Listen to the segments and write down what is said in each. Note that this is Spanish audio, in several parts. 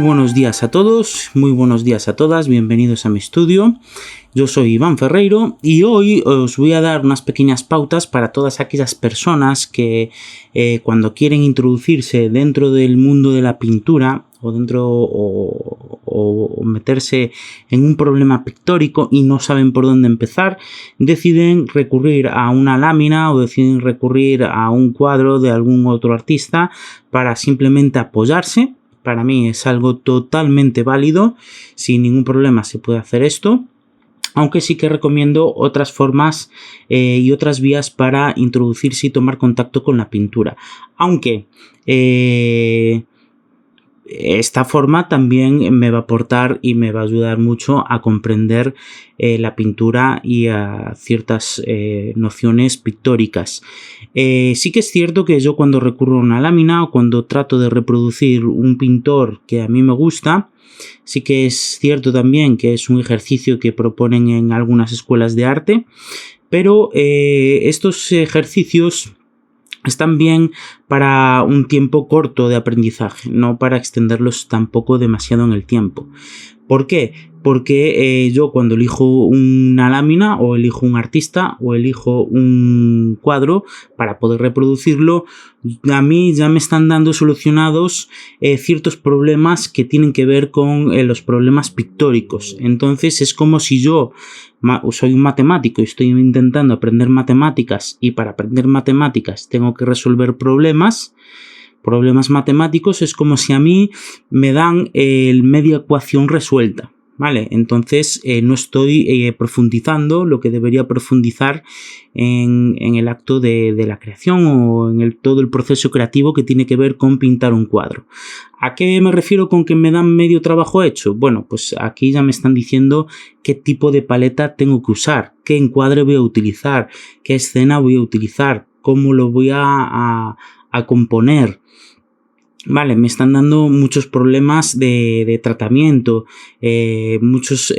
buenos días a todos, muy buenos días a todas, bienvenidos a mi estudio. Yo soy Iván Ferreiro y hoy os voy a dar unas pequeñas pautas para todas aquellas personas que cuando quieren introducirse dentro del mundo de la pintura o meterse en un problema pictórico y no saben por dónde empezar, deciden recurrir a una lámina o deciden recurrir a un cuadro de algún otro artista para simplemente apoyarse. Para mí es algo totalmente válido, sin ningún problema se puede hacer esto, aunque sí que recomiendo otras formas y otras vías para introducirse y tomar contacto con la pintura. Aunque esta forma también me va a aportar y me va a ayudar mucho a comprender la pintura y a ciertas nociones pictóricas. Sí que es cierto que yo cuando recurro a una lámina o cuando trato de reproducir un pintor que a mí me gusta, sí que es cierto también que es un ejercicio que proponen en algunas escuelas de arte, pero estos ejercicios están bien para un tiempo corto de aprendizaje, no para extenderlos tampoco demasiado en el tiempo. ¿Por qué? Porque yo cuando elijo una lámina o elijo un artista o elijo un cuadro para poder reproducirlo, a mí ya me están dando solucionados ciertos problemas que tienen que ver con los problemas pictóricos. Entonces es como si yo soy un matemático y estoy intentando aprender matemáticas y para aprender matemáticas tengo que resolver problemas matemáticos. Es como si a mí me dan media ecuación resuelta, ¿vale? Entonces no estoy profundizando lo que debería profundizar en el acto de la creación o en todo el proceso creativo que tiene que ver con pintar un cuadro. ¿A qué me refiero con que me dan medio trabajo hecho? Bueno, pues aquí ya me están diciendo qué tipo de paleta tengo que usar, qué encuadre voy a utilizar, qué escena voy a utilizar, cómo lo voy a componer. Vale, me están dando muchos problemas de tratamiento, muchos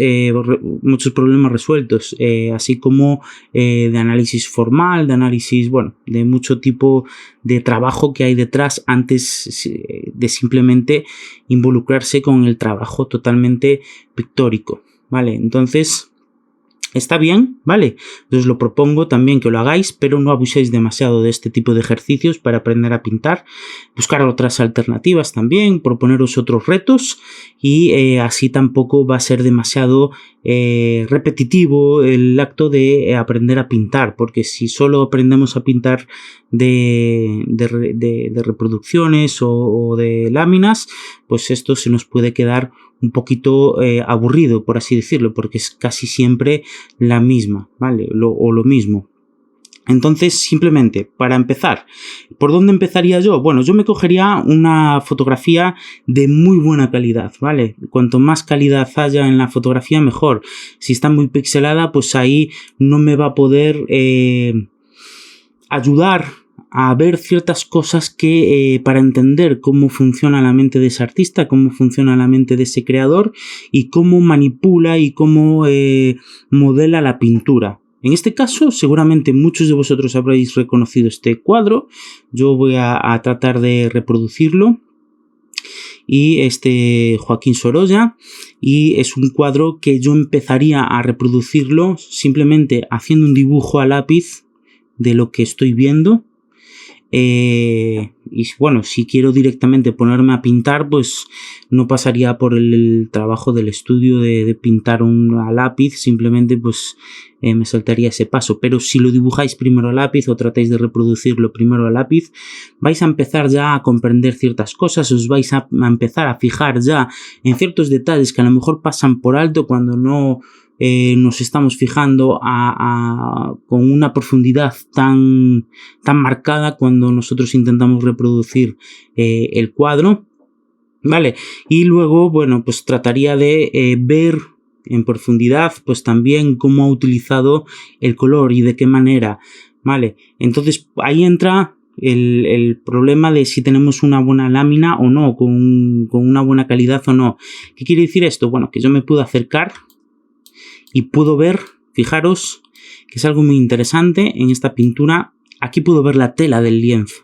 problemas resueltos, así como de análisis formal, de análisis, bueno, de mucho tipo de trabajo que hay detrás antes de simplemente involucrarse con el trabajo totalmente pictórico, ¿vale? Entonces está bien, ¿vale? Os lo propongo también que lo hagáis, pero no abuséis demasiado de este tipo de ejercicios para aprender a pintar. Buscar otras alternativas también, proponeros otros retos y así tampoco va a ser demasiado repetitivo el acto de aprender a pintar, porque si solo aprendemos a pintar de reproducciones o de láminas, pues esto se nos puede quedar un poquito aburrido, por así decirlo, porque es casi siempre la misma, ¿vale? O lo mismo. Entonces, simplemente, para empezar, ¿por dónde empezaría yo? Bueno, yo me cogería una fotografía de muy buena calidad, ¿vale? Cuanto más calidad haya en la fotografía, mejor. Si está muy pixelada, pues ahí no me va a poder ayudar a ver ciertas cosas que para entender cómo funciona la mente de ese artista, cómo funciona la mente de ese creador y cómo manipula y cómo modela la pintura. En este caso, seguramente muchos de vosotros habréis reconocido este cuadro. Yo voy a tratar de reproducirlo. Y Joaquín Sorolla, y es un cuadro que yo empezaría a reproducirlo simplemente haciendo un dibujo a lápiz de lo que estoy viendo. Y bueno, si quiero directamente ponerme a pintar, pues no pasaría por el trabajo del estudio de pintar a lápiz, simplemente pues me saltaría ese paso. Pero si lo dibujáis primero a lápiz o tratáis de reproducirlo primero a lápiz, vais a empezar ya a comprender ciertas cosas, os vais a empezar a fijar ya en ciertos detalles que a lo mejor pasan por alto cuando no nos estamos fijando con una profundidad tan marcada cuando nosotros intentamos reproducir el cuadro, ¿vale? Y luego, bueno, pues trataría de ver en profundidad pues también cómo ha utilizado el color y de qué manera, ¿vale? Entonces ahí entra el problema de si tenemos una buena lámina o no, con una buena calidad o no. ¿Qué quiere decir esto? Bueno, que yo me puedo acercar y puedo ver, fijaros, que es algo muy interesante en esta pintura. Aquí puedo ver la tela del lienzo,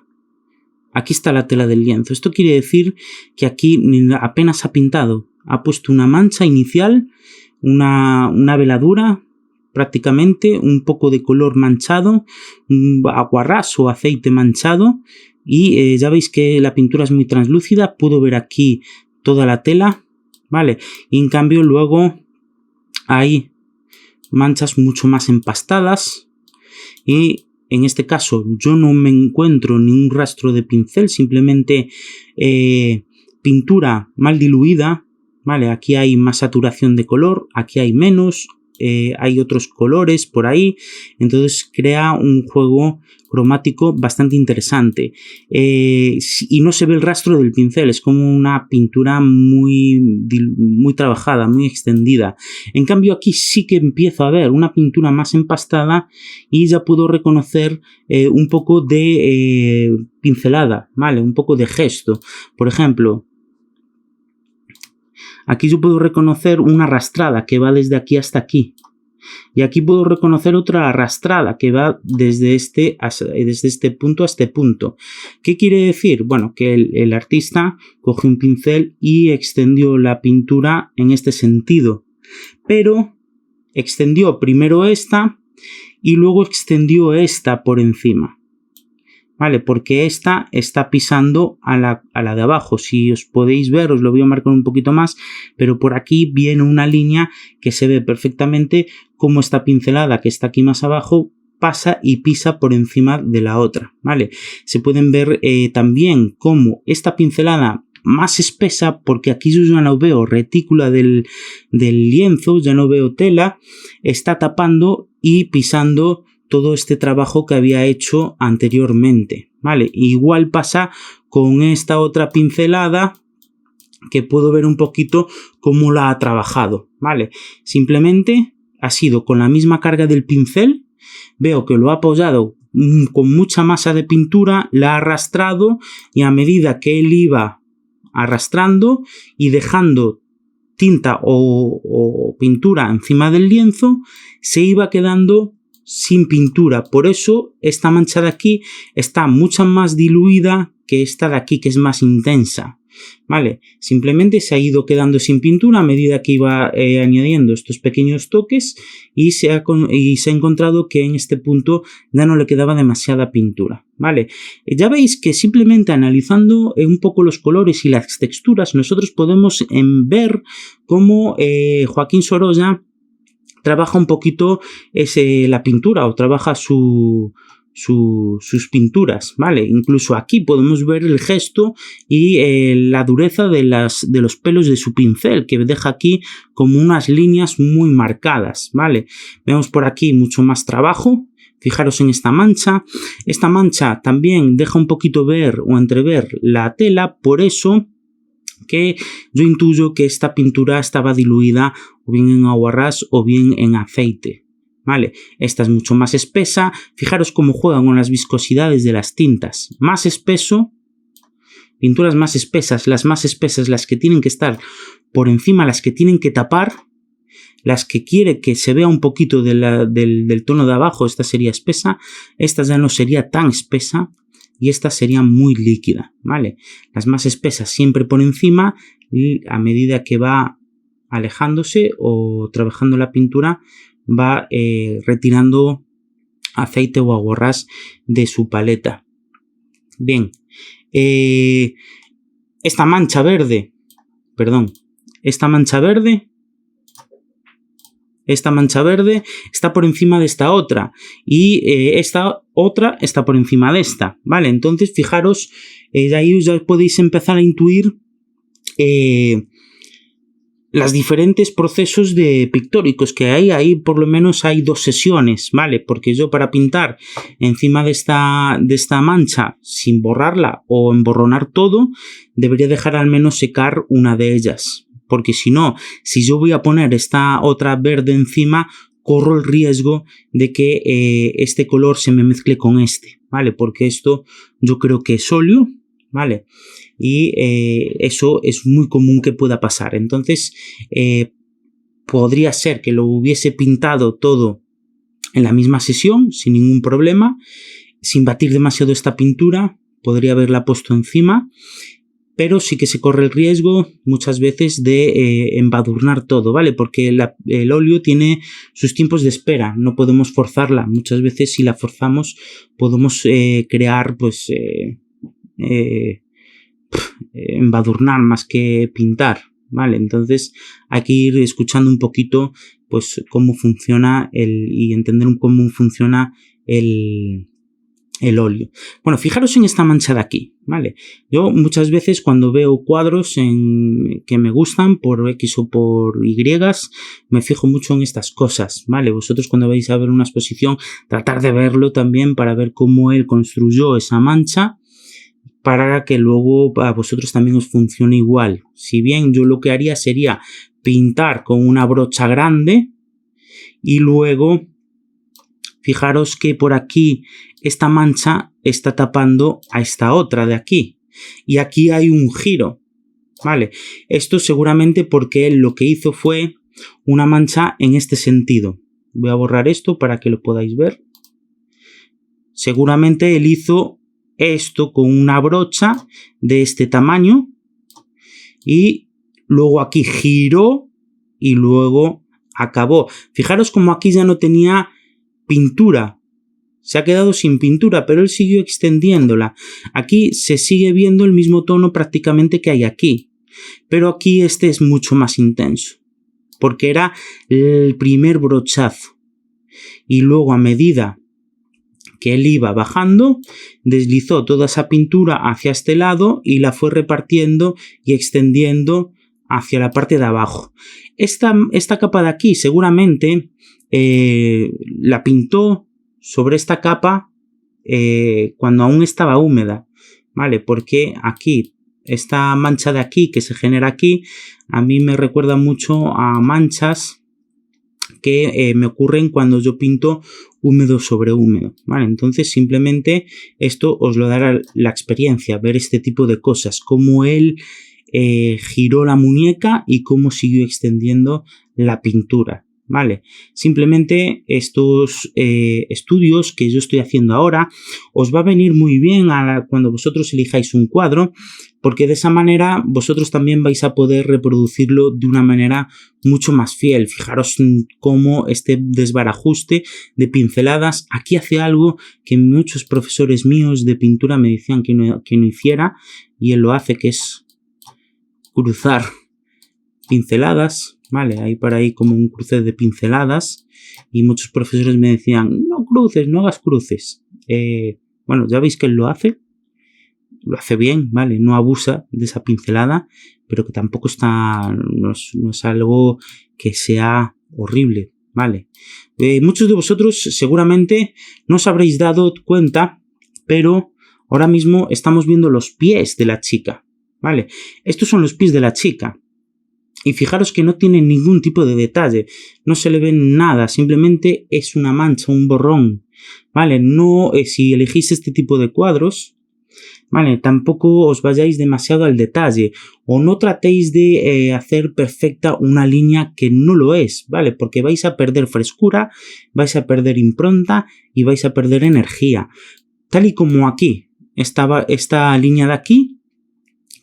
aquí está la tela del lienzo. Esto quiere decir que aquí apenas ha pintado. Ha puesto una mancha inicial, una veladura prácticamente, un poco de color manchado, un aguarrás o aceite manchado, y ya veis que la pintura es muy translúcida. Puedo ver aquí toda la tela, ¿vale? Y en cambio luego hay manchas mucho más empastadas, y en este caso yo no me encuentro ni un rastro de pincel, simplemente pintura mal diluida, ¿vale? Aquí hay más saturación de color, aquí hay menos, hay otros colores por ahí, entonces crea un juego cromático bastante interesante, y no se ve el rastro del pincel, es como una pintura muy trabajada, muy extendida. En cambio aquí sí que empiezo a ver una pintura más empastada y ya puedo reconocer un poco de pincelada, ¿vale? Un poco de gesto. Por ejemplo, aquí yo puedo reconocer una arrastrada que va desde aquí hasta aquí. Y aquí puedo reconocer otra arrastrada que va desde este punto a este punto. ¿Qué quiere decir? Bueno, que el artista cogió un pincel y extendió la pintura en este sentido. Pero extendió primero esta y luego extendió esta por encima. ¿Vale? Porque esta está pisando a la de abajo. Si os podéis ver, os lo voy a marcar un poquito más, pero por aquí viene una línea que se ve perfectamente cómo esta pincelada que está aquí más abajo pasa y pisa por encima de la otra, ¿vale? Se pueden ver también cómo esta pincelada más espesa, porque aquí yo ya no veo retícula del lienzo, ya no veo tela, está tapando y pisando todo este trabajo que había hecho anteriormente, ¿vale? Igual pasa con esta otra pincelada, que puedo ver un poquito cómo la ha trabajado, ¿vale? Simplemente ha sido con la misma carga del pincel, veo que lo ha apoyado con mucha masa de pintura, la ha arrastrado, y a medida que él iba arrastrando y dejando tinta o pintura encima del lienzo, se iba quedando sin pintura. Por eso esta mancha de aquí está mucho más diluida que esta de aquí, que es más intensa, ¿vale? Simplemente se ha ido quedando sin pintura a medida que iba añadiendo estos pequeños toques, y se ha encontrado que en este punto ya no le quedaba demasiada pintura, ¿vale? Ya veis que simplemente analizando un poco los colores y las texturas, nosotros podemos ver cómo Joaquín Sorolla trabaja un poquito la pintura, o trabaja sus pinturas, ¿vale? Incluso aquí podemos ver el gesto y la dureza de los pelos de su pincel, que deja aquí como unas líneas muy marcadas, ¿vale? Vemos por aquí mucho más trabajo. Fijaros en esta mancha. Esta mancha también deja un poquito ver o entrever la tela, por eso que yo intuyo que esta pintura estaba diluida o bien en aguarrás o bien en aceite, ¿vale? Esta es mucho más espesa. Fijaros cómo juegan con las viscosidades de las tintas. Más espeso, pinturas más espesas, las que tienen que estar por encima, las que tienen que tapar, las que quiere que se vea un poquito del tono de abajo, esta sería espesa, esta ya no sería tan espesa, y esta sería muy líquida, ¿vale? Las más espesas siempre por encima, y a medida que va alejándose o trabajando la pintura, va retirando aceite o aguarrás de su paleta. Bien, esta mancha verde está por encima de esta otra, y esta otra está por encima de esta, ¿vale? Entonces fijaros, de ahí ya podéis empezar a intuir los diferentes procesos pictóricos que hay. Ahí por lo menos hay 2 sesiones, ¿vale? Porque yo, para pintar encima de esta mancha sin borrarla o emborronar todo, debería dejar al menos secar una de ellas, porque si no, si yo voy a poner esta otra verde encima, corro el riesgo de que este color se me mezcle con este, ¿vale? Porque esto yo creo que es óleo, ¿vale? Y eso es muy común que pueda pasar. Entonces podría ser que lo hubiese pintado todo en la misma sesión sin ningún problema, sin batir demasiado esta pintura, podría haberla puesto encima, pero sí que se corre el riesgo muchas veces de embadurnar todo, ¿vale? Porque el óleo tiene sus tiempos de espera, no podemos forzarla. Muchas veces si la forzamos podemos crear, pues, embadurnar más que pintar, ¿vale? Entonces hay que ir escuchando un poquito, pues, cómo funciona y entender cómo funciona el óleo. Bueno, fijaros en esta mancha de aquí, ¿vale? Yo muchas veces cuando veo cuadros que me gustan por X o por Y, me fijo mucho en estas cosas, ¿vale? Vosotros cuando vais a ver una exposición, tratar de verlo también para ver cómo él construyó esa mancha, para que luego a vosotros también os funcione igual. Si bien yo lo que haría sería pintar con una brocha grande y luego fijaros que por aquí esta mancha está tapando a esta otra de aquí. Y aquí hay un giro, ¿vale? Esto seguramente porque él lo que hizo fue una mancha en este sentido. Voy a borrar esto para que lo podáis ver. Seguramente él hizo esto con una brocha de este tamaño y luego aquí giró y luego acabó. Fijaros como aquí ya no tenía pintura. Se ha quedado sin pintura, pero él siguió extendiéndola. Aquí se sigue viendo el mismo tono prácticamente que hay aquí. Pero aquí este es mucho más intenso, porque era el primer brochazo. Y luego a medida que él iba bajando, deslizó toda esa pintura hacia este lado y la fue repartiendo y extendiendo hacia la parte de abajo. Esta capa de aquí seguramente la pintó sobre esta capa cuando aún estaba húmeda, ¿vale? Porque aquí, esta mancha de aquí que se genera aquí, a mí me recuerda mucho a manchas que me ocurren cuando yo pinto húmedo sobre húmedo, ¿vale? Entonces simplemente esto os lo dará la experiencia, ver este tipo de cosas, cómo él giró la muñeca y cómo siguió extendiendo la pintura, ¿vale? Simplemente estos estudios que yo estoy haciendo ahora os va a venir muy bien cuando vosotros elijáis un cuadro, porque de esa manera vosotros también vais a poder reproducirlo de una manera mucho más fiel. Fijaros cómo este desbarajuste de pinceladas aquí hace algo que muchos profesores míos de pintura me decían que no hiciera, y él lo hace, que es cruzar pinceladas, ¿vale? Hay por ahí como un cruce de pinceladas y muchos profesores me decían, no cruces, no hagas cruces. Bueno, ya veis que él lo hace bien, ¿vale? No abusa de esa pincelada, pero que tampoco no es algo que sea horrible, ¿vale? Muchos de vosotros seguramente no os habréis dado cuenta, pero ahora mismo estamos viendo los pies de la chica, ¿vale? Estos son los pies de la chica. Y fijaros que no tiene ningún tipo de detalle, no se le ve nada, simplemente es una mancha, un borrón, ¿vale? No, si elegís este tipo de cuadros, ¿vale? Tampoco os vayáis demasiado al detalle, o no tratéis de hacer perfecta una línea que no lo es, ¿vale? Porque vais a perder frescura, vais a perder impronta y vais a perder energía. Tal y como aquí, esta línea de aquí,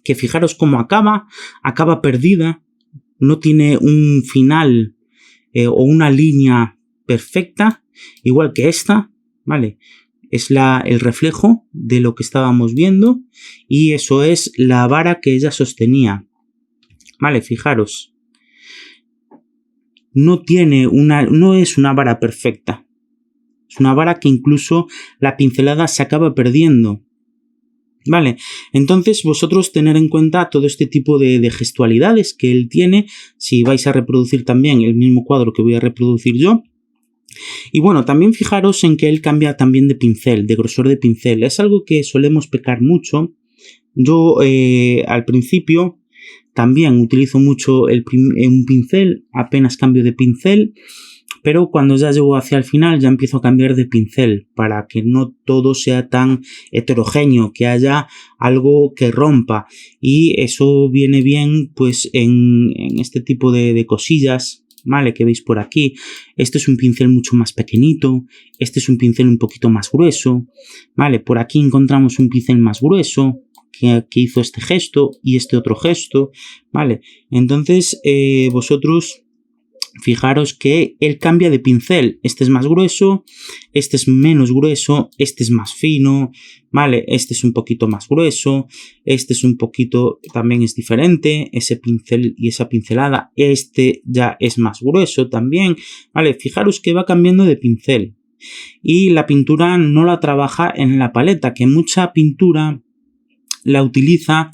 que fijaros cómo acaba perdida, no tiene un final o una línea perfecta, igual que esta, ¿vale? Es el reflejo de lo que estábamos viendo y eso es la vara que ella sostenía, ¿vale? Fijaros, no es una vara perfecta, es una vara que incluso la pincelada se acaba perdiendo, ¿vale? Entonces vosotros tener en cuenta todo este tipo de gestualidades que él tiene, si vais a reproducir también el mismo cuadro que voy a reproducir yo. Y bueno, también fijaros en que él cambia también de pincel, de grosor de pincel. Es algo que solemos pecar mucho. Yo al principio también utilizo mucho un pincel, apenas cambio de pincel, pero cuando ya llego hacia el final ya empiezo a cambiar de pincel para que no todo sea tan heterogéneo, que haya algo que rompa, y eso viene bien pues en este tipo de cosillas, ¿vale? Que veis por aquí. Este es un pincel mucho más pequeñito, este es un pincel un poquito más grueso, ¿vale? Por aquí encontramos un pincel más grueso que hizo este gesto y este otro gesto, ¿vale? Entonces, vosotros fijaros que él cambia de pincel. Este es más grueso, este es menos grueso, este es más fino, ¿vale? Este es un poquito más grueso, este es un poquito, también es diferente, ese pincel y esa pincelada, este ya es más grueso también, ¿vale? Fijaros que va cambiando de pincel. Y la pintura no la trabaja en la paleta, que mucha pintura la utiliza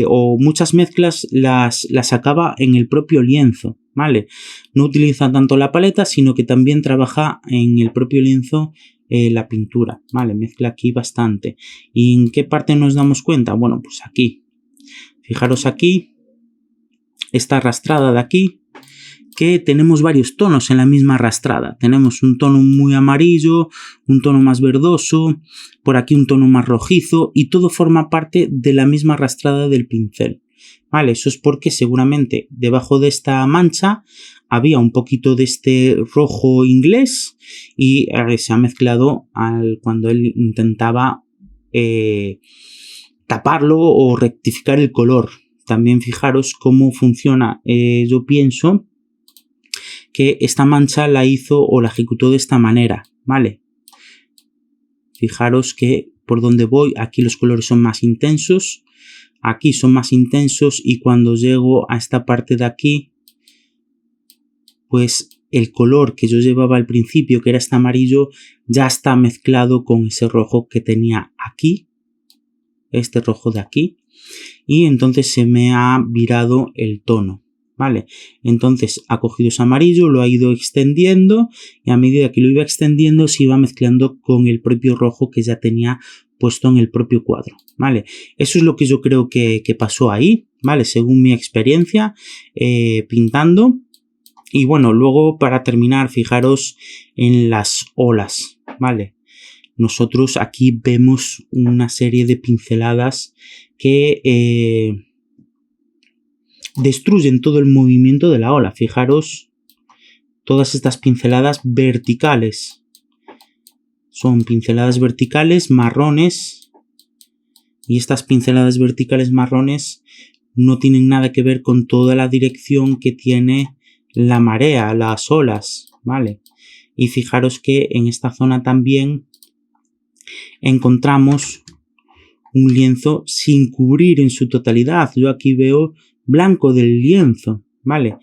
o muchas mezclas las acaba en el propio lienzo, ¿vale? No utiliza tanto la paleta, sino que también trabaja en el propio lienzo la pintura, ¿vale? Mezcla aquí bastante. ¿Y en qué parte nos damos cuenta? Bueno, pues aquí. Fijaros aquí, esta arrastrada de aquí, que tenemos varios tonos en la misma arrastrada. Tenemos un tono muy amarillo, un tono más verdoso, por aquí un tono más rojizo y todo forma parte de la misma arrastrada del pincel. Vale, eso es porque seguramente debajo de esta mancha había un poquito de este rojo inglés y se ha mezclado cuando él intentaba taparlo o rectificar el color. También fijaros cómo funciona. Yo pienso que esta mancha la hizo o la ejecutó de esta manera, ¿vale? Fijaros que por donde voy, aquí los colores son más intensos, aquí son más intensos y cuando llego a esta parte de aquí, pues el color que yo llevaba al principio, que era este amarillo, ya está mezclado con ese rojo que tenía aquí, este rojo de aquí, y entonces se me ha virado el tono. ¿Vale? Entonces ha cogido ese amarillo, lo ha ido extendiendo y a medida que lo iba extendiendo se iba mezclando con el propio rojo que ya tenía puesto en el propio cuadro, ¿vale? Eso es lo que yo creo que pasó ahí, ¿vale? Según mi experiencia pintando. Y bueno, luego para terminar, fijaros en las olas, ¿vale? Nosotros aquí vemos una serie de pinceladas que destruyen todo el movimiento de la ola. Fijaros, todas estas pinceladas verticales. Son pinceladas verticales marrones. Y estas pinceladas verticales marrones no tienen nada que ver con toda la dirección que tiene la marea, las olas, ¿vale? Y fijaros que en esta zona también encontramos un lienzo sin cubrir en su totalidad. Yo aquí veo blanco del lienzo, ¿vale?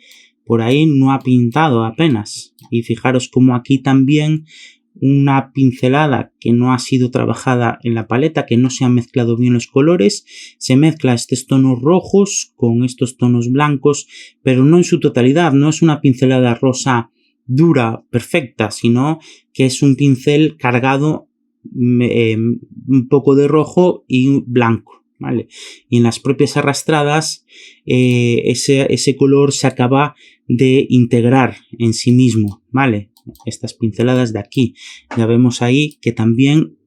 Por ahí no ha pintado apenas. Y fijaros como aquí también una pincelada que no ha sido trabajada en la paleta, que no se han mezclado bien los colores, se mezcla estos tonos rojos con estos tonos blancos, pero no en su totalidad, no es una pincelada rosa dura, perfecta, sino que es un pincel cargado un poco de rojo y blanco. ¿Vale? Y en las propias arrastradas ese color se acaba de integrar en sí mismo, ¿vale? Estas pinceladas de aquí, ya vemos ahí que también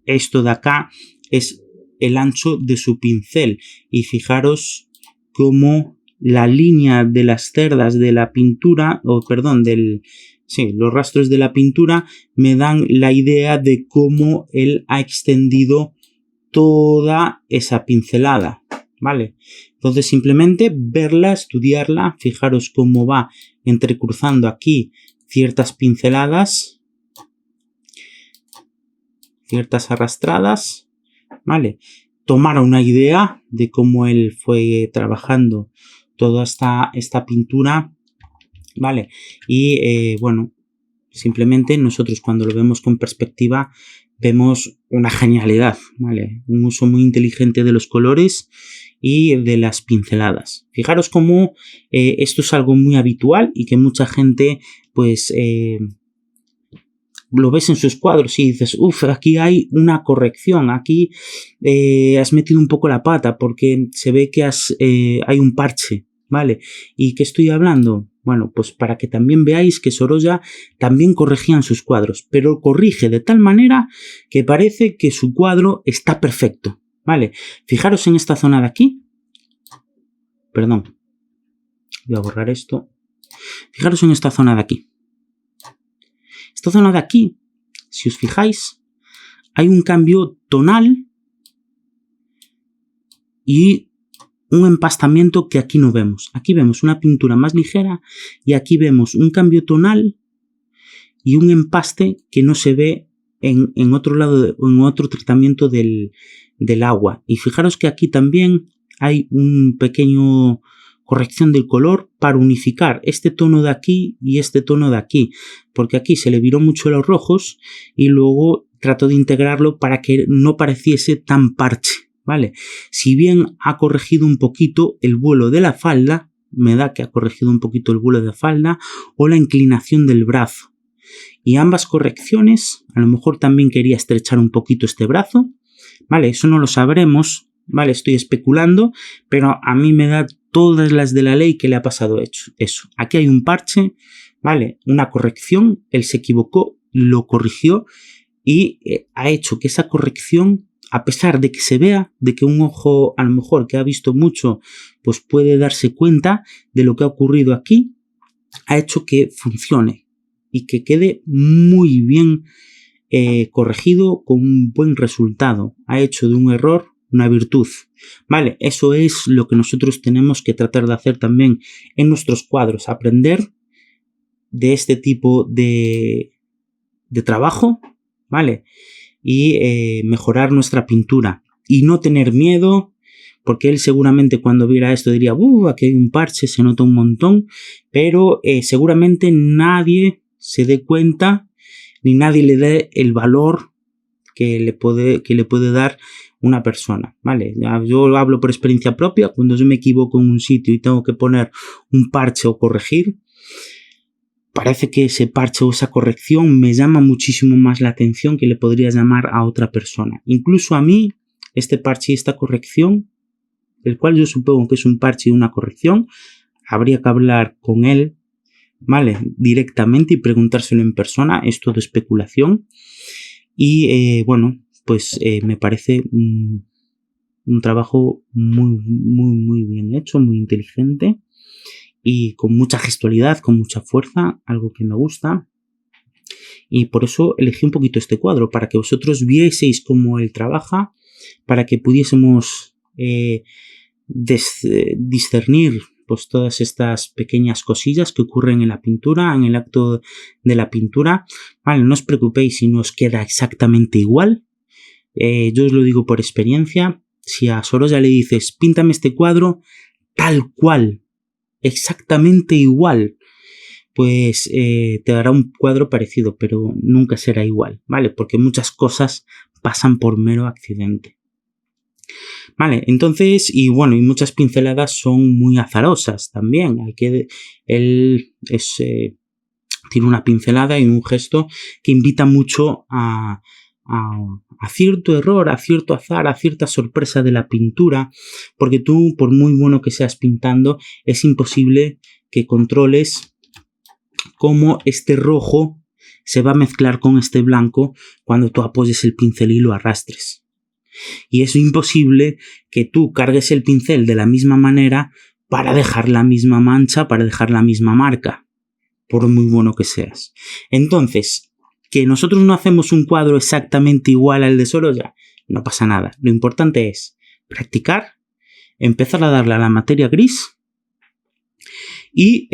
esto de acá es el ancho de su pincel y fijaros cómo la línea de las cerdas de la pintura, los rastros de la pintura me dan la idea de cómo él ha extendido toda esa pincelada, ¿vale? Entonces simplemente verla, estudiarla, fijaros cómo va entrecruzando aquí ciertas pinceladas, ciertas arrastradas, ¿vale? Tomar una idea de cómo él fue trabajando toda esta pintura, ¿vale? Y bueno, simplemente nosotros cuando lo vemos con perspectiva vemos una genialidad, ¿vale? Un uso muy inteligente de los colores y de las pinceladas. Fijaros cómo esto es algo muy habitual y que mucha gente pues lo ves en sus cuadros y dices, aquí hay una corrección, aquí has metido un poco la pata porque se ve que hay un parche, ¿vale? ¿Y qué estoy hablando? Bueno, pues para que también veáis que Sorolla también corregía en sus cuadros, pero corrige de tal manera que parece que su cuadro está perfecto, ¿vale? Fijaros en esta zona de aquí. Perdón, voy a borrar esto. Fijaros en esta zona de aquí. Esta zona de aquí, si os fijáis, hay un cambio tonal y un empastamiento que aquí no vemos. Aquí vemos una pintura más ligera y aquí vemos un cambio tonal y un empaste que no se ve en otro lado, en otro tratamiento del agua. Y fijaros que aquí también hay un pequeño corrección del color para unificar este tono de aquí y este tono de aquí, porque aquí se le viró mucho los rojos y luego trato de integrarlo para que no pareciese tan parche, ¿vale? Si bien ha corregido un poquito el vuelo de la falda, me da que ha corregido un poquito el vuelo de la falda o la inclinación del brazo. Y ambas correcciones, a lo mejor también quería estrechar un poquito este brazo, ¿vale? Eso no lo sabremos, ¿vale? Estoy especulando, pero a mí me da todas las de la ley que le ha pasado eso. Aquí hay un parche, ¿vale? Una corrección, él se equivocó, lo corrigió y ha hecho que esa corrección, a pesar de que se vea, de que un ojo a lo mejor que ha visto mucho, pues puede darse cuenta de lo que ha ocurrido aquí, ha hecho que funcione y que quede muy bien corregido con un buen resultado. Ha hecho de un error una virtud. Vale, eso es lo que nosotros tenemos que tratar de hacer también en nuestros cuadros, aprender de este tipo de trabajo, ¿vale? Y mejorar nuestra pintura y no tener miedo, porque él seguramente cuando viera esto diría, aquí hay un parche, se nota un montón, pero seguramente nadie se dé cuenta ni nadie le dé el valor que le puede dar una persona, ¿vale? Yo hablo por experiencia propia. Cuando yo me equivoco en un sitio y tengo que poner un parche o corregir, parece que ese parche o esa corrección me llama muchísimo más la atención que le podría llamar a otra persona. Incluso a mí, este parche y esta corrección, el cual yo supongo que es un parche y una corrección, habría que hablar con él, ¿vale? Directamente y preguntárselo en persona. Es todo especulación. Y bueno, pues me parece un trabajo muy bien hecho, muy inteligente y con mucha gestualidad, con mucha fuerza, algo que me gusta. Y por eso elegí un poquito este cuadro, para que vosotros vieseis cómo él trabaja, para que pudiésemos discernir pues todas estas pequeñas cosillas que ocurren en la pintura, en el acto de la pintura. Vale, no os preocupéis si no os queda exactamente igual. Yo os lo digo por experiencia. Si a Sorolla le dices, píntame este cuadro tal cual, exactamente igual, pues te dará un cuadro parecido, pero nunca será igual, ¿vale? Porque muchas cosas pasan por mero accidente. Vale, entonces, y bueno, y muchas pinceladas son muy azarosas también. Él tiene una pincelada y un gesto que invita mucho a cierto error, a cierto azar, a cierta sorpresa de la pintura, porque tú, por muy bueno que seas pintando, es imposible que controles cómo este rojo se va a mezclar con este blanco cuando tú apoyes el pincel y lo arrastres. Y es imposible que tú cargues el pincel de la misma manera para dejar la misma mancha, para dejar la misma marca, por muy bueno que seas. Entonces, que nosotros no hacemos un cuadro exactamente igual al de Sorolla, no pasa nada. Lo importante es practicar, empezar a darle a la materia gris y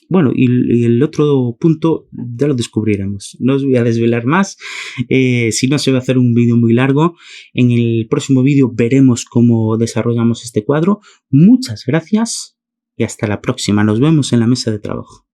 bueno, y el otro punto ya lo descubriremos. No os voy a desvelar más, si no se va a hacer un vídeo muy largo. En el próximo vídeo veremos cómo desarrollamos este cuadro. Muchas gracias y hasta la próxima. Nos vemos en la mesa de trabajo.